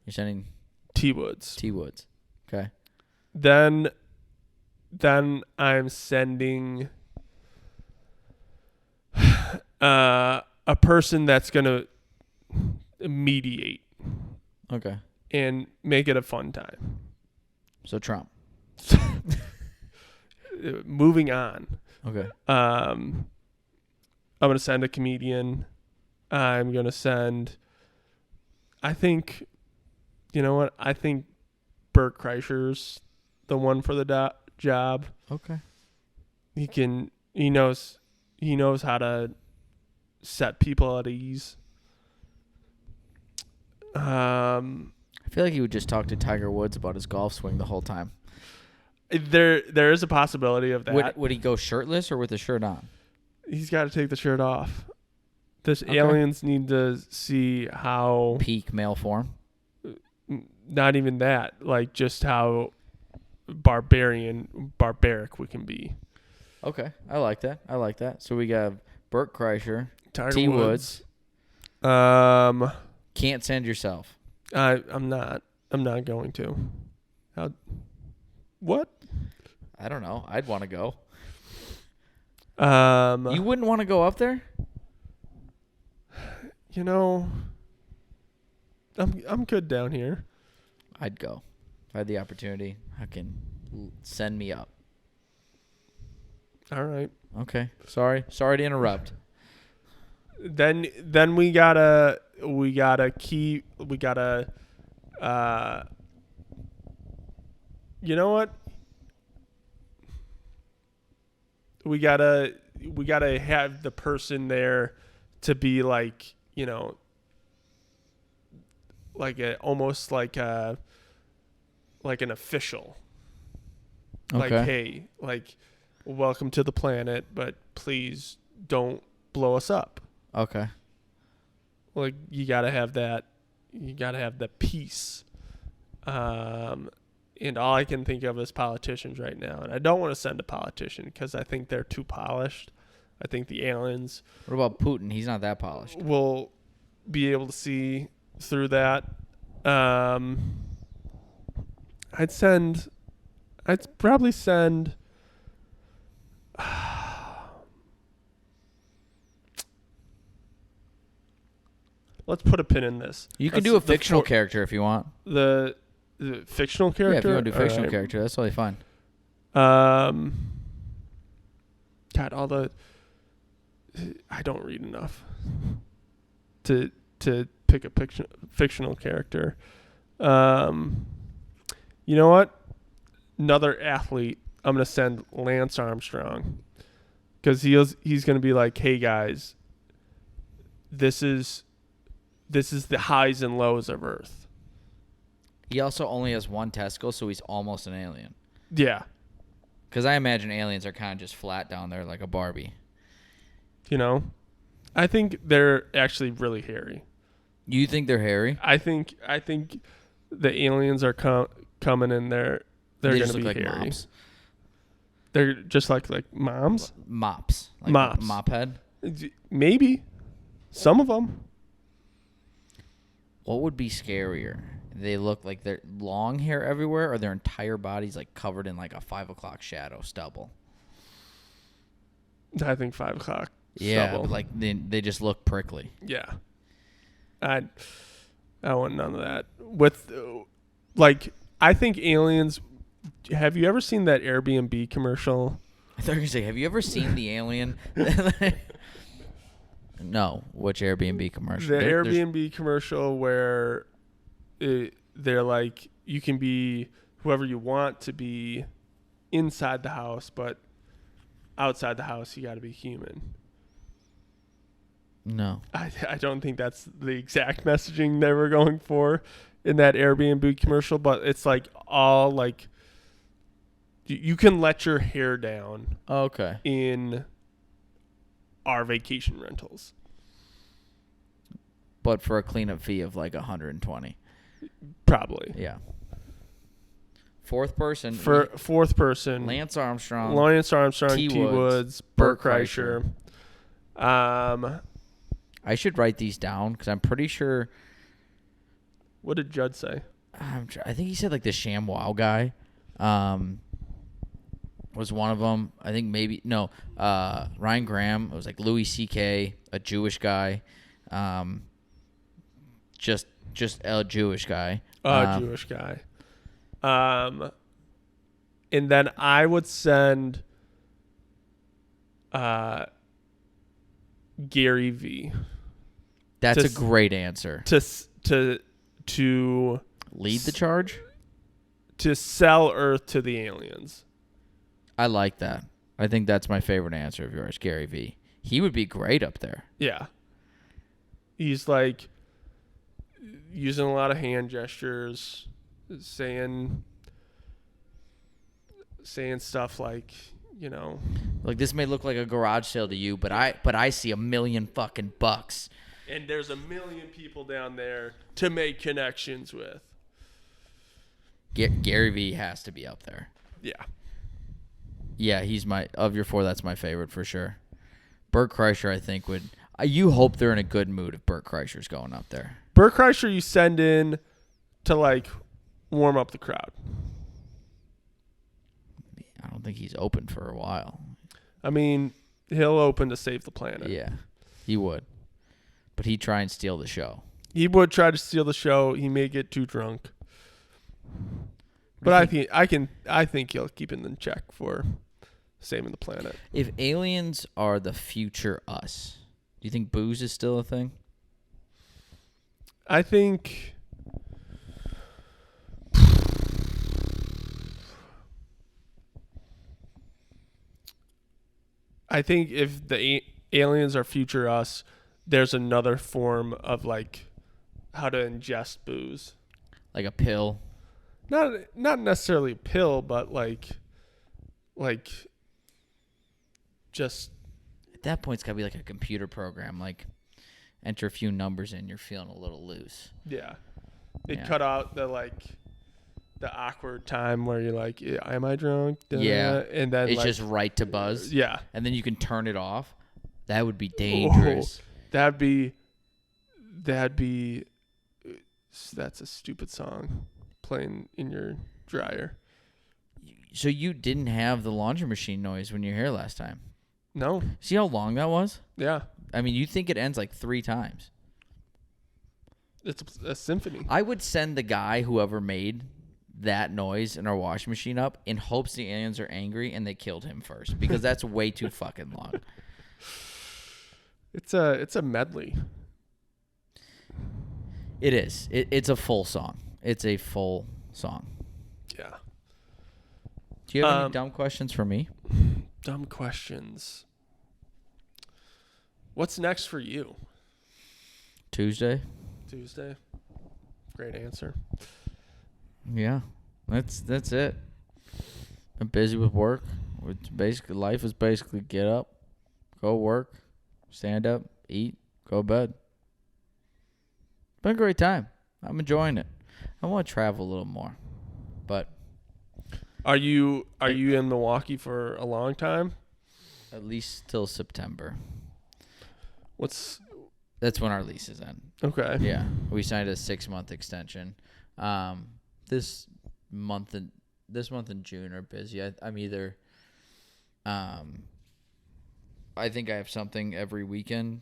You're sending T Woods. T Woods. Okay. Then I'm sending a person that's going to mediate. Okay. And make it a fun time. So Trump. Moving on. Okay. I'm going to send a comedian. I'm going to send, I think, you know what? I think Bert Kreischer's the one for the job. Okay. He knows how to set people at ease. I feel like he would just talk to Tiger Woods about his golf swing the whole time. There is a possibility of that. Would he go shirtless or with the shirt on? He's got to take the shirt off. Aliens need to see how peak male form. Not even that, like just how barbaric we can be. Okay, I like that. So we got Bert Kreischer, Tiger T Woods. Can't send yourself. I'm not going to. What? I don't know. I'd want to go. You wouldn't want to go up there? You know, I'm good down here. I'd go. If I had the opportunity, send me up. All right. Okay. Sorry to interrupt. Then we gotta you know what? We gotta have the person there to be like, you know, like almost like an official. Okay. Like, hey, like, welcome to the planet, but please don't blow us up. Okay. Like, you gotta have that. You gotta have the peace. And all I can think of is politicians right now. And I don't want to send a politician because I think they're too polished. I think the aliens. What about Putin? He's not that polished. Will be able to see through that. I'd probably send. Let's put a pin in this. You can do a fictional character if you want. The fictional character? Yeah, if you want to do fictional character, that's totally fine. God, I don't read enough to pick a fictional character. You know what? Another athlete. I'm gonna send Lance Armstrong because he's gonna be like, hey guys, this is the highs and lows of Earth. He also only has one testicle, so he's almost an alien. Yeah. Because I imagine aliens are kind of just flat down there like a Barbie. You know? I think they're actually really hairy. You think they're hairy? I think the aliens are coming in there. They're going to be like hairy. Mops. They're just like moms? Mops. Like mops. Mop head? Maybe. Some of them. What would be scarier? They look like they're long hair everywhere, or their entire body's like covered in like a 5 o'clock shadow stubble. I think 5 o'clock. Yeah, stubble. but like they just look prickly. Yeah, I want none of that. With I think aliens. Have you ever seen that Airbnb commercial? I thought you were gonna say, have you ever seen the alien? No, which Airbnb commercial? The There's Airbnb commercial where they're like, you can be whoever you want to be inside the house, but outside the house, you got to be human. no. I don't think that's the exact messaging they were going for in that Airbnb commercial, but it's like all like you can let your hair down Okay. in our vacation rentals. But for a cleanup fee of like 120. Probably. Yeah. Fourth person. For fourth person, Lance Armstrong. T. T. Woods, Bert Kreischer. I should write these down because I'm pretty sure. What did Judd say? I think he said like the ShamWow guy was one of them. I think Ryan Graham. It was like Louis C.K., a Jewish guy. Just a Jewish guy. Jewish guy. And then I would send Gary V. That's a great answer. To Lead the charge? To sell Earth to the aliens. I like that. I think that's my favorite answer of yours, Gary V. He would be great up there. Yeah. He's like using a lot of hand gestures, saying stuff like, like this may look like a garage sale to you, but I see $1 million fucking bucks. And there's 1 million people down there to make connections with. Gary V has to be up there. Yeah. Yeah, he's of your four, that's my favorite for sure. Bert Kreischer, I think, would. You hope they're in a good mood if Bert Kreischer's going up there. Bert Kreischer, you send in to like warm up the crowd. I don't think he's open for a while. I mean, he'll open to save the planet. Yeah, he would. But he'd try and steal the show. He would try to steal the show. He may get too drunk. But I think he'll keep it in check for saving the planet. If aliens are the future us, do you think booze is still a thing? I think if the aliens are future us, there's another form of like how to ingest booze. Like a pill? Not necessarily a pill, but like just at that point it's gotta be like a computer program, like enter a few numbers in, you're feeling a little loose. Yeah. It cut out the awkward time where you're like, am I drunk? Yeah. And then it's just right to buzz. Yeah. And then you can turn it off. That would be dangerous. That'd be that's a stupid song playing in your dryer. So you didn't have the laundry machine noise when you were here last time? No. See how long that was? Yeah. I mean, you think it ends like 3 times. It's a symphony. I would send the guy, whoever made that noise in our washing machine up, in hopes the aliens are angry and they killed him first, because that's way too fucking long. It's a medley. It is. It's a full song. It's a full song. Yeah. Do you have any dumb questions for me? Dumb questions. What's next for you? Tuesday. Great answer. Yeah. That's it. I'm busy with work. It's basically life is basically get up, go work, stand up, eat, go to bed. Been a great time. I'm enjoying it. I want to travel a little more. But Are you in Milwaukee for a long time? at least till September. That's when our lease is end. Okay. Yeah. We signed a 6-month extension. This month and June are busy. I'm either I think I have something every weekend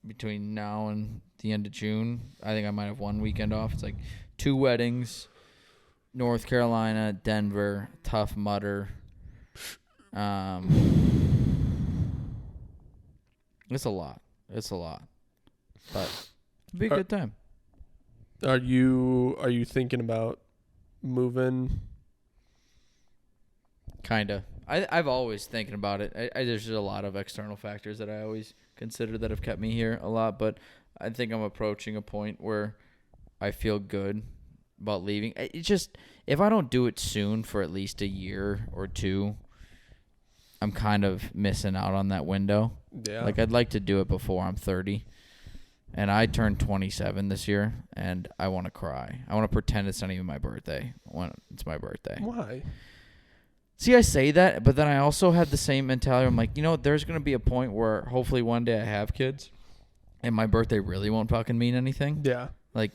between now and the end of June. I think I might have 1 weekend off. It's like 2 weddings, North Carolina, Denver, Tough Mudder. It's a lot. It's a lot. But it'd be a good time. Are you thinking about moving? Kinda. I've always thinking about it. There's just a lot of external factors that I always consider that have kept me here a lot, but I think I'm approaching a point where I feel good about leaving. It's just, if I don't do it soon for at least a year or two, I'm kind of missing out on that window. Yeah. Like, I'd like to do it before I'm 30. And I turned 27 this year, and I want to cry. I want to pretend it's not even my birthday when it's my birthday. Why? See, I say that, but then I also had the same mentality. I'm like, there's going to be a point where hopefully one day I have kids, and my birthday really won't fucking mean anything. Yeah. Like,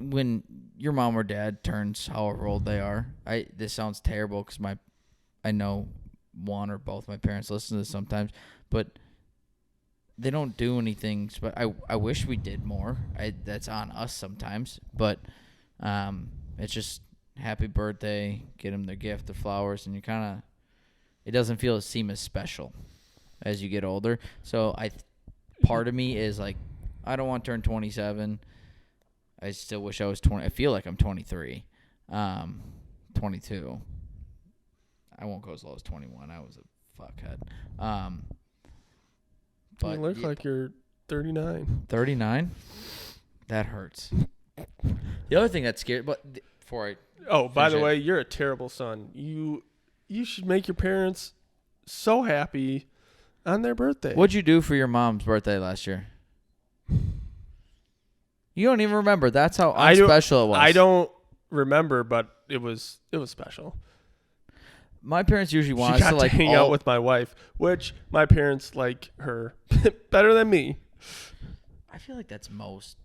when your mom or dad turns however old they are, this sounds terrible because I know one or both my parents listen to this sometimes, but they don't do anything. But I wish we did more. That's on us sometimes, but it's just happy birthday, get them their gift, the flowers, and it doesn't seem as special as you get older. So part of me is like, I don't want to turn 27. I still wish I was 20. I feel like I'm 23, 22. I won't go as low as 21. I was a fuckhead. But you look like you're 39. 39? That hurts. The other thing that's scary, but before I... Oh, by the way, you're a terrible son. You should make your parents so happy on their birthday. What'd you do for your mom's birthday last year? You don't even remember. That's how unspecial it was. I don't remember, but it was special. My parents usually want us to like hang out with my wife, which my parents like her better than me. I feel like that's most.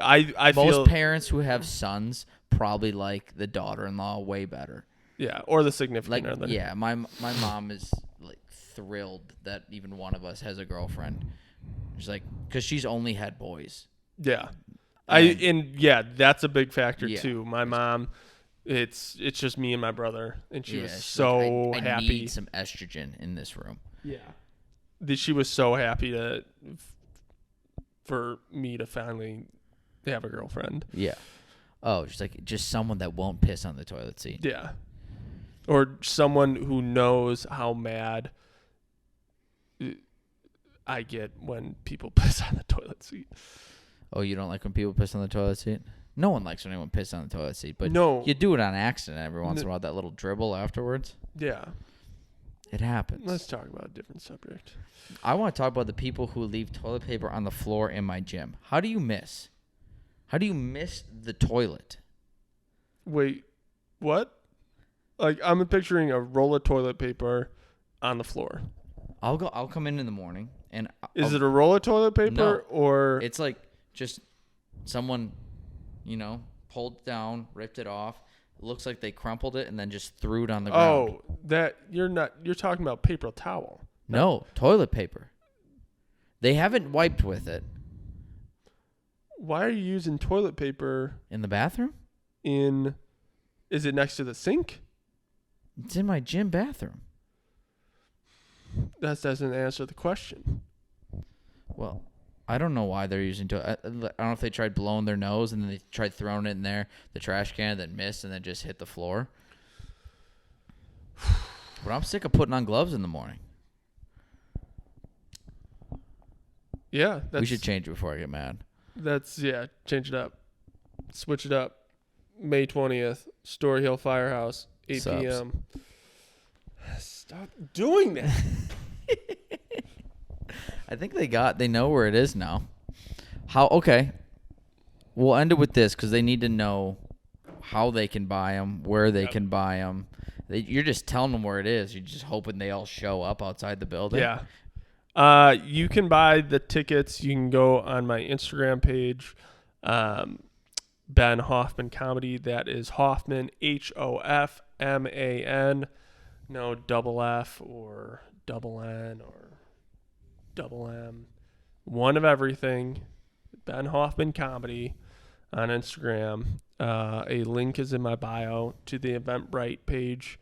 I most feel parents who have sons probably like the daughter-in-law way better. Yeah, or the significant other. Yeah, my mom is like thrilled that even one of us has a girlfriend. She's like, because she's only had boys. Yeah, that's a big factor too. My mom. It's just me and my brother, and she was so like, happy. I need some estrogen in this room. Yeah, she was so happy for me to finally have a girlfriend. Yeah. Oh, just someone that won't piss on the toilet seat. Yeah, or someone who knows how mad I get when people piss on the toilet seat. Oh, you don't like when people piss on the toilet seat? No one likes when anyone pisses on the toilet seat, but no. You do it on accident every once in a while, that little dribble afterwards. Yeah. It happens. Let's talk about a different subject. I want to talk about the people who leave toilet paper on the floor in my gym. How do you miss the toilet? Wait, what? Like, I'm picturing a roll of toilet paper on the floor. I'll come in the morning and Is it a roll of toilet paper? No, or it's like just someone, pulled it down, ripped it off. It looks like they crumpled it and then just threw it on the ground. Oh, you're talking about paper towel. No, toilet paper. They haven't wiped with it. Why are you using toilet paper in the bathroom? Is it next to the sink? It's in my gym bathroom. That doesn't answer the question. Well, I don't know why they're using toilet. I don't know if they tried blowing their nose and then they tried throwing it in there, the trash can, then missed and then just hit the floor. But I'm sick of putting on gloves in the morning. Yeah. We should change it before I get mad. Change it up. Switch it up. May 20th, Story Hill Firehouse, 8 p.m. Stop doing that. I think they know where it is now. Okay. We'll end it with this because they need to know how they can buy them, where they can buy them. You're just telling them where it is. You're just hoping they all show up outside the building. Yeah. You can buy the tickets. You can go on my Instagram page, Ben Hofman Comedy. That is Hofman, Hofman. No double F or double N or double M. One of everything. Ben Hofman Comedy on Instagram. A link is in my bio to the Eventbrite page.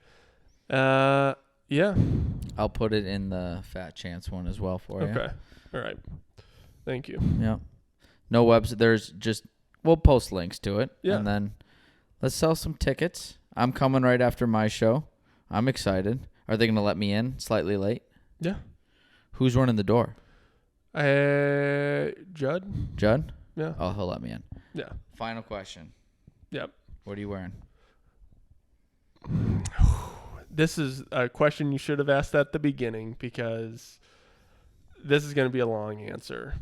Yeah. I'll put it in the Fat Chance one as well for you. Okay. All right. Thank you. Yeah. No website. There's just, we'll post links to it. Yeah. And then let's sell some tickets. I'm coming right after my show. I'm excited. Are they going to let me in slightly late? Yeah. Who's running the door? Judd? Judd? Yeah. Oh, he'll let me in. Yeah. Final question. Yep. What are you wearing? This is a question you should have asked at the beginning because this is going to be a long answer.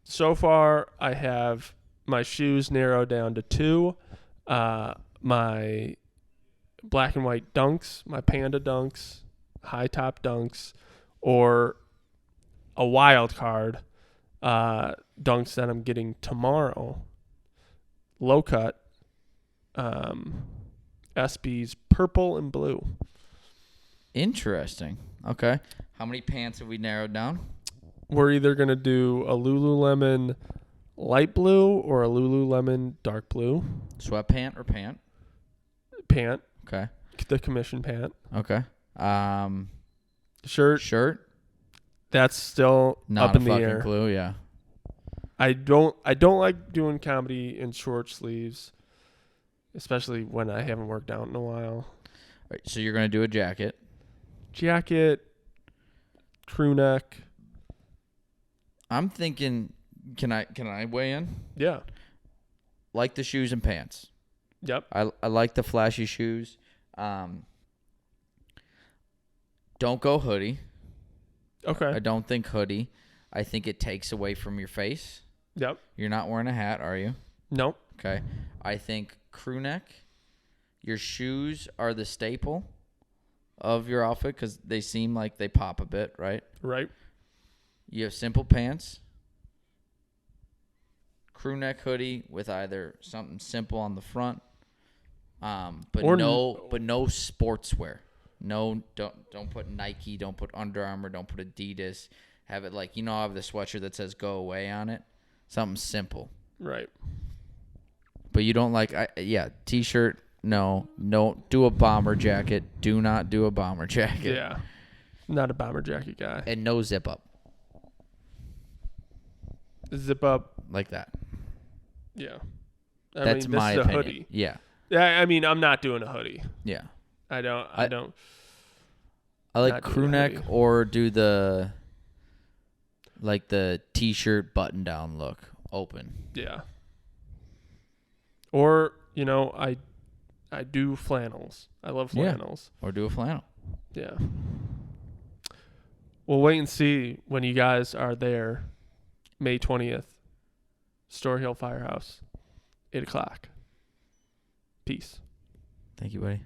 So far, I have my shoes narrowed down to 2. My black and white Dunks, my Panda Dunks, high top Dunks, or a wild card Dunks that I'm getting tomorrow. Low cut, SB's purple and blue. Interesting. Okay. How many pants have we narrowed down? We're either going to do a Lululemon light blue or a Lululemon dark blue. Sweatpant or pant? Pant. Okay. The commission pant. Okay. Shirt. Shirt? That's still Not up a in the fucking air. clue, yeah. I don't like doing comedy in short sleeves, especially when I haven't worked out in a while. All right, so you're going to do a jacket. Jacket, crew neck. I'm thinking, can I weigh in? Yeah. Like the shoes and pants. Yep. I like the flashy shoes. Don't go hoodie. Okay. I don't think hoodie. I think it takes away from your face. Yep. You're not wearing a hat, are you? Nope. Okay. I think crew neck. Your shoes are the staple of your outfit because they seem like they pop a bit, right? Right. You have simple pants, crew neck hoodie with either something simple on the front, but no sportswear. No, don't put Nike, don't put Under Armour, don't put Adidas. Have it like, I have the sweatshirt that says "Go Away" on it. Something simple. Right. But you don't like, t-shirt. No, do a bomber jacket. Do not do a bomber jacket. Yeah. Not a bomber jacket guy. And no zip up. Zip up. Like that. Yeah. That's my this is opinion. a hoodie. Yeah. Yeah, I mean, I'm not doing a hoodie. Yeah. I don't. I like Not crew doing a neck hoodie. or do the t-shirt button down look open. Yeah. Or, I do flannels. I love flannels. Or do a flannel. Yeah. We'll wait and see when you guys are there, May 20th, Story Hill Firehouse, 8 o'clock. Peace. Thank you, buddy.